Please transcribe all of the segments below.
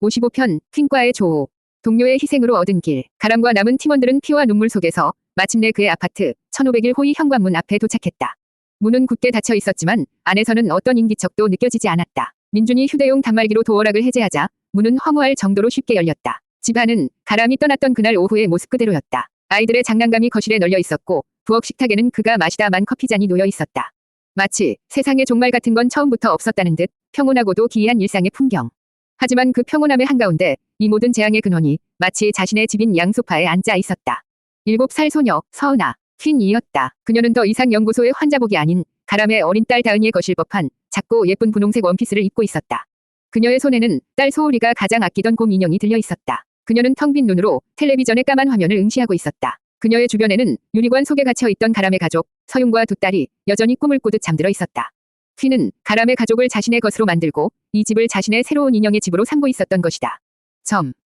55편 퀸과의 조우. 동료의 희생으로 얻은 길. 가람과 남은 팀원들은 피와 눈물 속에서 마침내 그의 아파트 1501 호위 현관문 앞에 도착했다. 문은 굳게 닫혀 있었지만 안에서는 어떤 인기척도 느껴지지 않았다. 민준이 휴대용 단말기로 도어락을 해제하자 문은 허무할 정도로 쉽게 열렸다. 집 안은 가람이 떠났던 그날 오후의 모습 그대로였다. 아이들의 장난감이 거실에 널려 있었고 부엌 식탁에는 그가 마시다 만 커피잔이 놓여 있었다. 마치 세상에 종말 같은 건 처음부터 없었다는 듯 평온하고도 기이한 일상의 풍경. 하지만 그 평온함의 한가운데 이 모든 재앙의 근원이 마치 자신의 집인 양소파에 앉아 있었다. 7살 소녀 서은아, 퀸이었다. 그녀는 더 이상 연구소의 환자복이 아닌 가람의 어린 딸 다은이의 것일 법한 작고 예쁜 분홍색 원피스를 입고 있었다. 그녀의 손에는 딸 소울이가 가장 아끼던 곰 인형이 들려 있었다. 그녀는 텅 빈 눈으로 텔레비전의 까만 화면을 응시하고 있었다. 그녀의 주변에는 유리관 속에 갇혀있던 가람의 가족 서윤과 두 딸이 여전히 꿈을 꾸듯 잠들어 있었다. 퀸은 가람의 가족을 자신의 것으로 만들고 이 집을 자신의 새로운 인형의 집으로 삼고 있었던 것이다.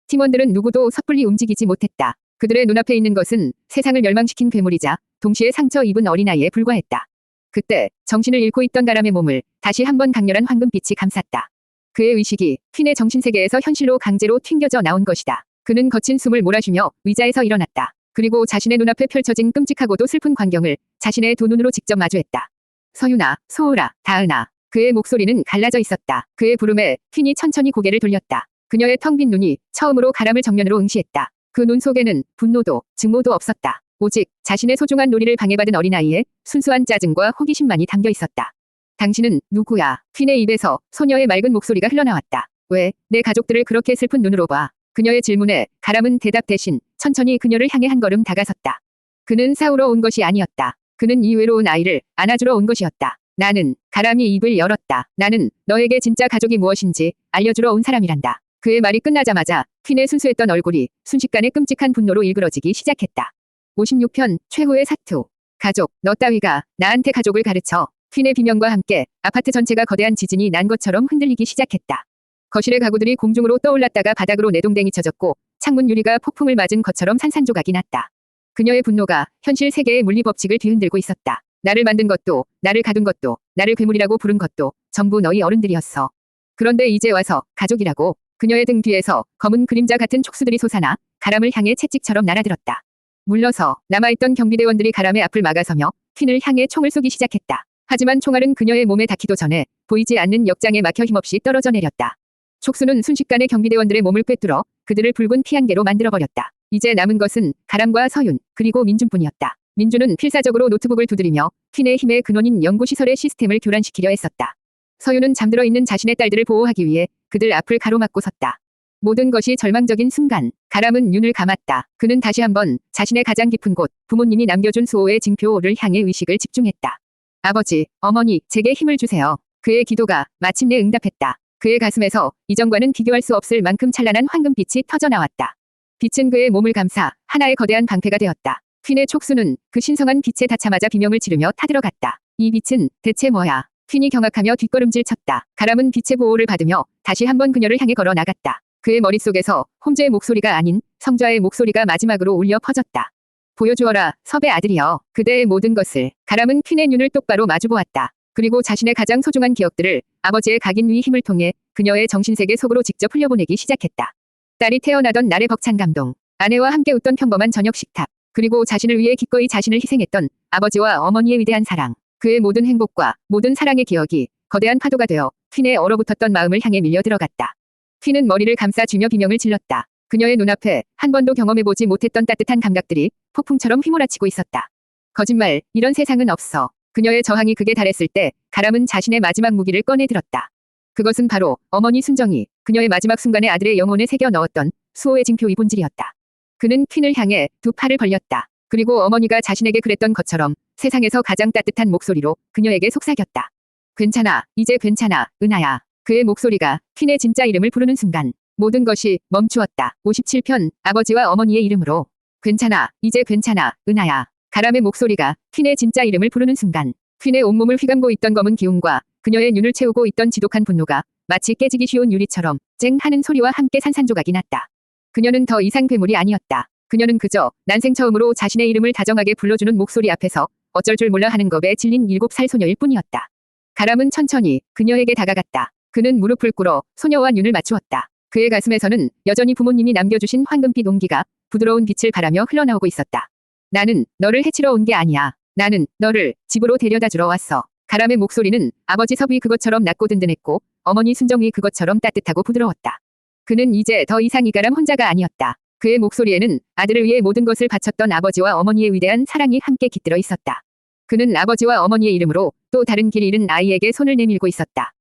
팀원들은 누구도 섣불리 움직이지 못했다. 그들의 눈앞에 있는 것은 세상을 멸망시킨 괴물이자 동시에 상처 입은 어린아이에 불과했다. 그때 정신을 잃고 있던 가람의 몸을 다시 한번 강렬한 황금빛이 감쌌다. 그의 의식이 퀸의 정신세계에서 현실로 강제로 튕겨져 나온 것이다. 그는 거친 숨을 몰아쉬며 의자에서 일어났다. 그리고 자신의 눈앞에 펼쳐진 끔찍하고도 슬픈 광경을 자신의 두 눈으로 직접 마주했다. 서윤아, 소울아, 다은아. 그의 목소리는 갈라져 있었다. 그의 부름에 퀸이 천천히 고개를 돌렸다. 그녀의 텅 빈 눈이 처음으로 가람을 정면으로 응시했다. 그 눈 속에는 분노도 증오도 없었다. 오직 자신의 소중한 놀이를 방해받은 어린아이의 순수한 짜증과 호기심만이 담겨 있었다. 당신은 누구야? 퀸의 입에서 소녀의 맑은 목소리가 흘러나왔다. 왜 내 가족들을 그렇게 슬픈 눈으로 봐? 그녀의 질문에 가람은 대답 대신 천천히 그녀를 향해 한 걸음 다가섰다. 그는 싸우러 온 것이 아니었다. 그는 이 외로운 아이를 안아주러 온 것이었다. 나는 가람이 입을 열었다. 나는 너에게 진짜 가족이 무엇인지 알려주러 온 사람이란다. 그의 말이 끝나자마자 퀸의 순수했던 얼굴이 순식간에 끔찍한 분노로 일그러지기 시작했다. 56편 최후의 사투. 가족, 너 따위가 나한테 가족을 가르쳐. 퀸의 비명과 함께 아파트 전체가 거대한 지진이 난 것처럼 흔들리기 시작했다. 거실의 가구들이 공중으로 떠올랐다가 바닥으로 내동댕이 쳐졌고 창문 유리가 폭풍을 맞은 것처럼 산산조각이 났다. 그녀의 분노가 현실 세계의 물리 법칙을 뒤흔들고 있었다. 나를 만든 것도, 나를 가둔 것도, 나를 괴물이라고 부른 것도 전부 너희 어른들이었어. 그런데 이제 와서 가족이라고. 그녀의 등 뒤에서 검은 그림자 같은 촉수들이 솟아나 가람을 향해 채찍처럼 날아들었다. 물러서 남아있던 경비대원들이 가람의 앞을 막아서며 퀸을 향해 총을 쏘기 시작했다. 하지만 총알은 그녀의 몸에 닿기도 전에 보이지 않는 역장에 막혀 힘없이 떨어져 내렸다. 촉수는 순식간에 경비대원들의 몸을 꿰뚫어 그들을 붉은 피안개로 만들어버렸다. 이제 남은 것은 가람과 서윤, 그리고 민준뿐이었다. 민준은 필사적으로 노트북을 두드리며 퀸의 힘의 근원인 연구시설의 시스템을 교란시키려 했었다. 서윤은 잠들어 있는 자신의 딸들을 보호하기 위해 그들 앞을 가로막고 섰다. 모든 것이 절망적인 순간, 가람은 눈을 감았다. 그는 다시 한번 자신의 가장 깊은 곳, 부모님이 남겨준 수호의 징표를 향해 의식을 집중했다. 아버지, 어머니, 제게 힘을 주세요. 그의 기도가 마침내 응답했다. 그의 가슴에서 이전과는 비교할 수 없을 만큼 찬란한 황금빛이 터져나왔다. 빛은 그의 몸을 감싸 하나의 거대한 방패가 되었다. 퀸의 촉수는 그 신성한 빛에 닿자마자 비명을 지르며 타들어갔다. 이 빛은 대체 뭐야? 퀸이 경악하며 뒷걸음질 쳤다. 가람은 빛의 보호를 받으며 다시 한번 그녀를 향해 걸어 나갔다. 그의 머릿속에서 홈즈의 목소리가 아닌 성좌의 목소리가 마지막으로 울려 퍼졌다. 보여주어라, 섭의 아들이여. 그대의 모든 것을. 가람은 퀸의 눈을 똑바로 마주보았다. 그리고 자신의 가장 소중한 기억들을 아버지의 각인의 힘을 통해 그녀의 정신세계 속으로 직접 흘려보내기 시작했다. 딸이 태어나던 날의 벅찬 감동, 아내와 함께 웃던 평범한 저녁 식탁, 그리고 자신을 위해 기꺼이 자신을 희생했던 아버지와 어머니의 위대한 사랑. 그의 모든 행복과 모든 사랑의 기억이 거대한 파도가 되어 퀸의 얼어붙었던 마음을 향해 밀려 들어갔다. 퀸은 머리를 감싸쥐며 비명을 질렀다. 그녀의 눈앞에 한 번도 경험해보지 못했던 따뜻한 감각들이 폭풍처럼 휘몰아치고 있었다. 거짓말, 이런 세상은 없어. 그녀의 저항이 극에 달했을 때 가람은 자신의 마지막 무기를 꺼내 들었다. 그것은 바로 어머니 순정이 그녀의 마지막 순간에 아들의 영혼에 새겨 넣었던 수호의 징표의 본질이었다. 그는 퀸을 향해 두 팔을 벌렸다. 그리고 어머니가 자신에게 그랬던 것처럼 세상에서 가장 따뜻한 목소리로 그녀에게 속삭였다. 괜찮아, 이제 괜찮아, 은하야. 그의 목소리가 퀸의 진짜 이름을 부르는 순간 모든 것이 멈추었다. 57편 아버지와 어머니의 이름으로. 괜찮아, 이제 괜찮아, 은하야. 가람의 목소리가 퀸의 진짜 이름을 부르는 순간 퀸의 온몸을 휘감고 있던 검은 기운과 그녀의 눈을 채우고 있던 지독한 분노가 마치 깨지기 쉬운 유리처럼 쨍 하는 소리와 함께 산산조각이 났다. 그녀는 더 이상 괴물이 아니었다. 그녀는 그저 난생 처음으로 자신의 이름을 다정하게 불러주는 목소리 앞에서 어쩔 줄 몰라 하는 겁에 질린 7살 소녀일 뿐이었다. 가람은 천천히 그녀에게 다가갔다. 그는 무릎을 꿇어 소녀와 눈을 맞추었다. 그의 가슴에서는 여전히 부모님이 남겨주신 황금빛 온기가 부드러운 빛을 바라며 흘러나오고 있었다. 나는 너를 해치러 온 게 아니야. 나는 너를 집으로 데려다 주러 왔어. 가람의 목소리는 아버지 섭이 그것처럼 낮고 든든했고 어머니 순정이 그것처럼 따뜻하고 부드러웠다. 그는 이제 더 이상 이가람 혼자가 아니었다. 그의 목소리에는 아들을 위해 모든 것을 바쳤던 아버지와 어머니의 위대한 사랑이 함께 깃들어 있었다. 그는 아버지와 어머니의 이름으로 또 다른 길 잃은 아이에게 손을 내밀고 있었다.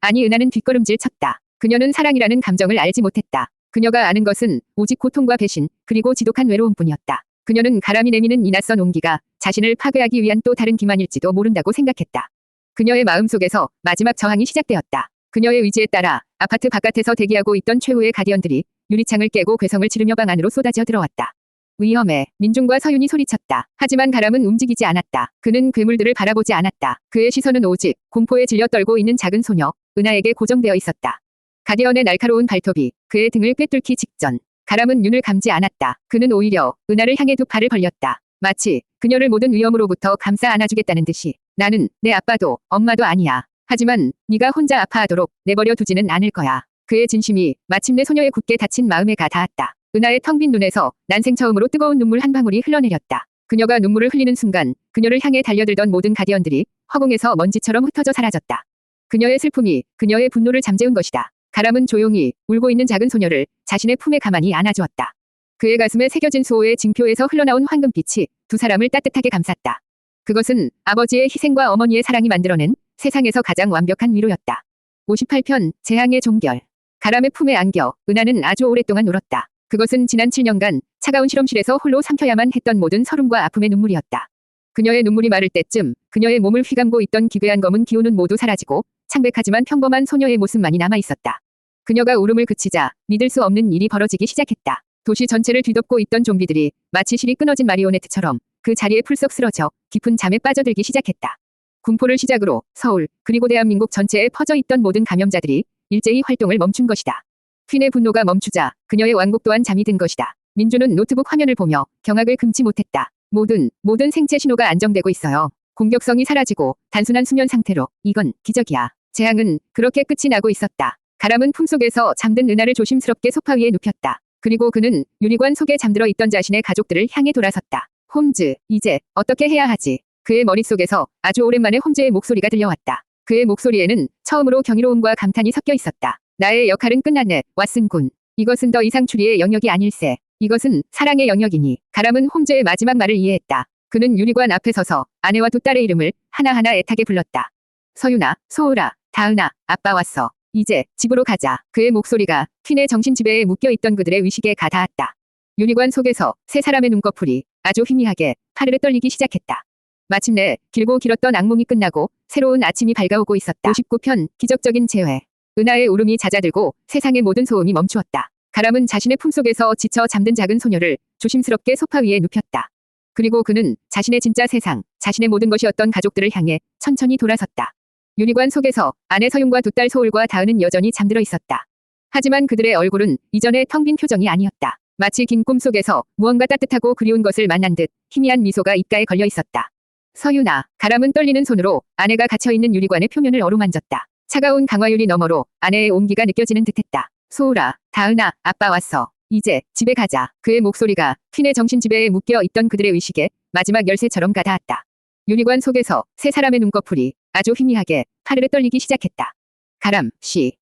아니 은하는 뒷걸음질 쳤다. 그녀는 사랑이라는 감정을 알지 못했다. 그녀가 아는 것은 오직 고통과 배신, 그리고 지독한 외로움뿐이었다. 그녀는 가람이 내미는 이 낯선 온기가 자신을 파괴하기 위한 또 다른 기만일지도 모른다고 생각했다. 그녀의 마음속에서 마지막 저항이 시작되었다. 그녀의 의지에 따라 아파트 바깥에서 대기하고 있던 최후의 가디언들이 유리창을 깨고 괴성을 지르며 방 안으로 쏟아져 들어왔다. 위험해. 민중과 서윤이 소리쳤다. 하지만 가람은 움직이지 않았다. 그는 괴물들을 바라보지 않았다. 그의 시선은 오직 공포에 질려 떨고 있는 작은 소녀 은하에게 고정되어 있었다. 가디언의 날카로운 발톱이 그의 등을 꿰뚫기 직전 가람은 눈을 감지 않았다. 그는 오히려 은하를 향해 두 팔을 벌렸다. 마치 그녀를 모든 위험으로부터 감싸 안아주겠다는 듯이. 나는 내 아빠도 엄마도 아니야. 하지만 네가 혼자 아파하도록 내버려 두지는 않을 거야. 그의 진심이 마침내 소녀의 굳게 닫힌 마음에 가 닿았다. 은하의 텅 빈 눈에서 난생 처음으로 뜨거운 눈물 한 방울이 흘러내렸다. 그녀가 눈물을 흘리는 순간 그녀를 향해 달려들던 모든 가디언들이 허공에서 먼지처럼 흩어져 사라졌다. 그녀의 슬픔이 그녀의 분노를 잠재운 것이다. 가람은 조용히 울고 있는 작은 소녀를 자신의 품에 가만히 안아주었다. 그의 가슴에 새겨진 수호의 징표에서 흘러나온 황금빛이 두 사람을 따뜻하게 감쌌다. 그것은 아버지의 희생과 어머니의 사랑이 만들어낸 세상에서 가장 완벽한 위로였다. 58편 재앙의 종결. 가람의 품에 안겨 은하는 아주 오랫동안 울었다. 그것은 지난 7년간 차가운 실험실에서 홀로 삼켜야만 했던 모든 서름과 아픔의 눈물이었다. 그녀의 눈물이 마를 때쯤 그녀의 몸을 휘감고 있던 기괴한 검은 기운은 모두 사라지고 창백하지만 평범한 소녀의 모습만이 남아있었다. 그녀가 울음을 그치자 믿을 수 없는 일이 벌어지기 시작했다. 도시 전체를 뒤덮고 있던 좀비들이 마치 실이 끊어진 마리오네트처럼 그 자리에 풀썩 쓰러져 깊은 잠에 빠져들기 시작했다. 군포를 시작으로 서울 그리고 대한민국 전체에 퍼져 있던 모든 감염자들이 일제히 활동을 멈춘 것이다. 퀸의 분노가 멈추자 그녀의 왕국 또한 잠이 든 것이다. 민주는 노트북 화면을 보며 경악을 금치 못했다. 모든 생체 신호가 안정되고 있어요. 공격성이 사라지고 단순한 수면 상태로. 이건 기적이야. 재앙은 그렇게 끝이 나고 있었다. 가람은 품속에서 잠든 은하를 조심스럽게 소파 위에 눕혔다. 그리고 그는 유리관 속에 잠들어 있던 자신의 가족들을 향해 돌아섰다. 홈즈, 이제 어떻게 해야 하지? 그의 머릿속에서 아주 오랜만에 홈즈의 목소리가 들려왔다. 그의 목소리에는 처음으로 경이로움과 감탄이 섞여 있었다. 나의 역할은 끝났네, 왓슨 군. 이것은 더 이상 추리의 영역이 아닐세. 이것은 사랑의 영역이니. 가람은 홈즈의 마지막 말을 이해했다. 그는 유리관 앞에 서서 아내와 두 딸의 이름을 하나하나 애타게 불렀다. 서윤아, 소울아, 다은아, 아빠 왔어. 이제 집으로 가자. 그의 목소리가 퀸의 정신지배에 묶여있던 그들의 의식에 가 닿았다. 유리관 속에서 세 사람의 눈꺼풀이 아주 희미하게 파르르 떨리기 시작했다. 마침내 길고 길었던 악몽이 끝나고 새로운 아침이 밝아오고 있었다. 59편 기적적인 재회. 은하의 울음이 잦아들고 세상의 모든 소음이 멈추었다. 가람은 자신의 품속에서 지쳐 잠든 작은 소녀를 조심스럽게 소파 위에 눕혔다. 그리고 그는 자신의 진짜 세상, 자신의 모든 것이었던 가족들을 향해 천천히 돌아섰다. 유리관 속에서 아내 서윤과 두 딸 소울과 다은은 여전히 잠들어 있었다. 하지만 그들의 얼굴은 이전의 텅 빈 표정이 아니었다. 마치 긴 꿈 속에서 무언가 따뜻하고 그리운 것을 만난 듯 희미한 미소가 입가에 걸려 있었다. 서윤아, 가람은 떨리는 손으로 아내가 갇혀있는 유리관의 표면을 어루만졌다. 차가운 강화유리 너머로 아내의 온기가 느껴지는 듯했다. 소울아, 다은아, 아빠 왔어. 이제 집에 가자. 그의 목소리가 퀸의 정신지배에 묶여 있던 그들의 의식에 마지막 열쇠처럼 가닿았다. 유리관 속에서 세 사람의 눈꺼풀이 아주 희미하게 파르르 떨리기 시작했다. 가람,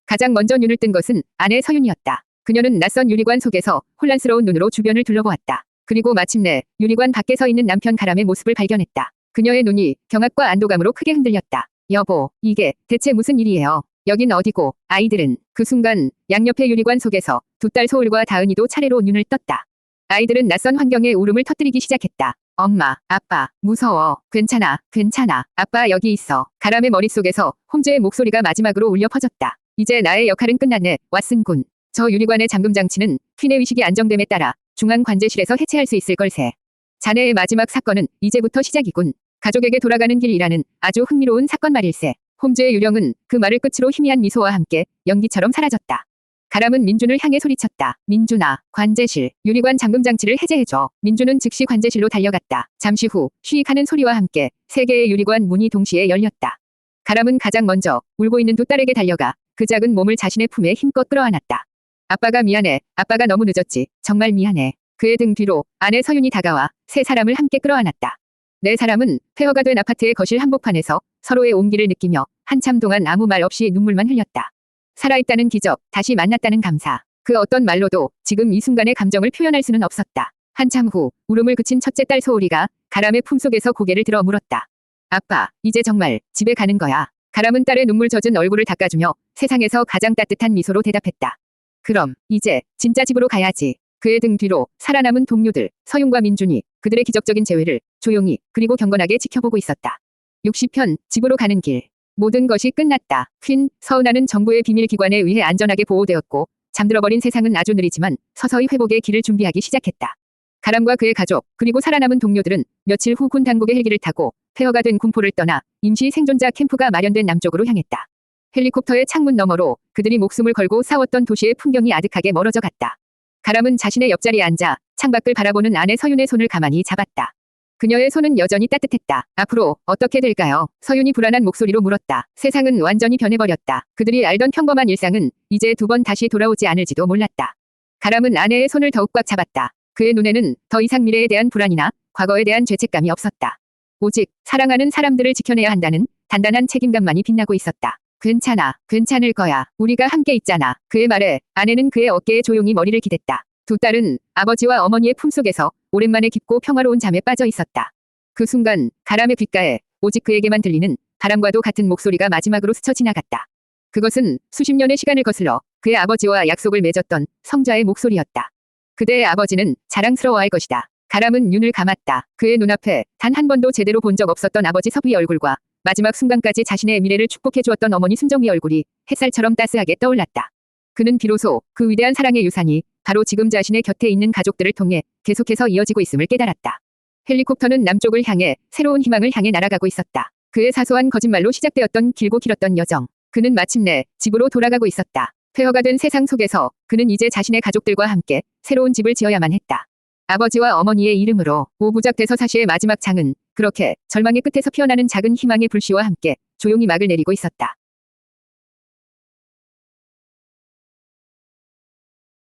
가장 먼저 눈을 뜬 것은 아내 서윤이었다. 그녀는 낯선 유리관 속에서 혼란스러운 눈으로 주변을 둘러보았다. 그리고 마침내 유리관 밖에 서 있는 남편 가람의 모습을 발견했다. 그녀의 눈이 경악과 안도감으로 크게 흔들렸다. 여보, 이게 대체 무슨 일이에요? 여긴 어디고, 아이들은? 그 순간 양옆의 유리관 속에서 두 딸 소울과 다은이도 차례로 눈을 떴다. 아이들은 낯선 환경에 울음을 터뜨리기 시작했다. 엄마, 아빠, 무서워. 괜찮아, 괜찮아. 아빠 여기 있어. 가람의 머릿속에서 홈즈의 목소리가 마지막으로 울려 퍼졌다. 이제 나의 역할은 끝났네, 왓슨 군. 저 유리관의 잠금 장치는 퀸의 의식이 안정됨에 따라 중앙 관제실에서 해체할 수 있을 걸세. 자네의 마지막 사건은 이제부터 시작이군. 가족에게 돌아가는 길이라는 아주 흥미로운 사건 말일세. 홈즈의 유령은 그 말을 끝으로 희미한 미소와 함께 연기처럼 사라졌다. 가람은 민준을 향해 소리쳤다. 민준아, 관제실, 유리관 잠금 장치를 해제해줘. 민준은 즉시 관제실로 달려갔다. 잠시 후 쉬익하는 소리와 함께 세 개의 유리관 문이 동시에 열렸다. 가람은 가장 먼저 울고 있는 두 딸에게 달려가 그 작은 몸을 자신의 품에 힘껏 끌어안았다. 아빠가 미안해. 아빠가 너무 늦었지. 정말 미안해. 그의 등 뒤로 아내 서윤이 다가와 세 사람을 함께 끌어안았다. 네 사람은 폐허가 된 아파트의 거실 한복판에서 서로의 온기를 느끼며 한참 동안 아무 말 없이 눈물만 흘렸다. 살아있다는 기적, 다시 만났다는 감사. 그 어떤 말로도 지금 이 순간의 감정을 표현할 수는 없었다. 한참 후 울음을 그친 첫째 딸 소울이가 가람의 품속에서 고개를 들어 물었다. 아빠, 이제 정말 집에 가는 거야. 가람은 딸의 눈물 젖은 얼굴을 닦아주며 세상에서 가장 따뜻한 미소로 대답했다. 그럼 이제 진짜 집으로 가야지. 그의 등 뒤로 살아남은 동료들 서윤과 민준이 그들의 기적적인 재회를 조용히 그리고 경건하게 지켜보고 있었다. 60편 집으로 가는 길. 모든 것이 끝났다. 퀸 서은아는 정부의 비밀기관에 의해 안전하게 보호되었고 잠들어버린 세상은 아주 느리지만 서서히 회복의 길을 준비하기 시작했다. 가람과 그의 가족 그리고 살아남은 동료들은 며칠 후 군 당국의 헬기를 타고 폐허가 된 군포를 떠나 임시 생존자 캠프가 마련된 남쪽으로 향했다. 헬리콥터의 창문 너머로 그들이 목숨을 걸고 싸웠던 도시의 풍경이 아득하게 멀어져 갔다. 가람은 자신의 옆자리에 앉아 창밖을 바라보는 아내 서윤의 손을 가만히 잡았다. 그녀의 손은 여전히 따뜻했다. 앞으로 어떻게 될까요? 서윤이 불안한 목소리로 물었다. 세상은 완전히 변해버렸다. 그들이 알던 평범한 일상은 이제 두 번 다시 돌아오지 않을지도 몰랐다. 가람은 아내의 손을 더욱 꽉 잡았다. 그의 눈에는 더 이상 미래에 대한 불안이나 과거에 대한 죄책감이 없었다. 오직 사랑하는 사람들을 지켜내야 한다는 단단한 책임감만이 빛나고 있었다. 괜찮아, 괜찮을 거야. 우리가 함께 있잖아. 그의 말에 아내는 그의 어깨에 조용히 머리를 기댔다. 두 딸은 아버지와 어머니의 품속에서 오랜만에 깊고 평화로운 잠에 빠져 있었다. 그 순간 가람의 귓가에 오직 그에게만 들리는 바람과도 같은 목소리가 마지막으로 스쳐 지나갔다. 그것은 수십 년의 시간을 거슬러 그의 아버지와 약속을 맺었던 성자의 목소리였다. 그대의 아버지는 자랑스러워할 것이다. 가람은 눈을 감았다. 그의 눈앞에 단 한 번도 제대로 본 적 없었던 아버지 섭의 얼굴과 마지막 순간까지 자신의 미래를 축복해 주었던 어머니 순정의 얼굴이 햇살처럼 따스하게 떠올랐다. 그는 비로소 그 위대한 사랑의 유산이 바로 지금 자신의 곁에 있는 가족들을 통해 계속해서 이어지고 있음을 깨달았다. 헬리콥터는 남쪽을 향해 새로운 희망을 향해 날아가고 있었다. 그의 사소한 거짓말로 시작되었던 길고 길었던 여정. 그는 마침내 집으로 돌아가고 있었다. 폐허가 된 세상 속에서 그는 이제 자신의 가족들과 함께 새로운 집을 지어야만 했다. 아버지와 어머니의 이름으로 오부작 대서사시의 마지막 장은 그렇게 절망의 끝에서 피어나는 작은 희망의 불씨와 함께 조용히 막을 내리고 있었다.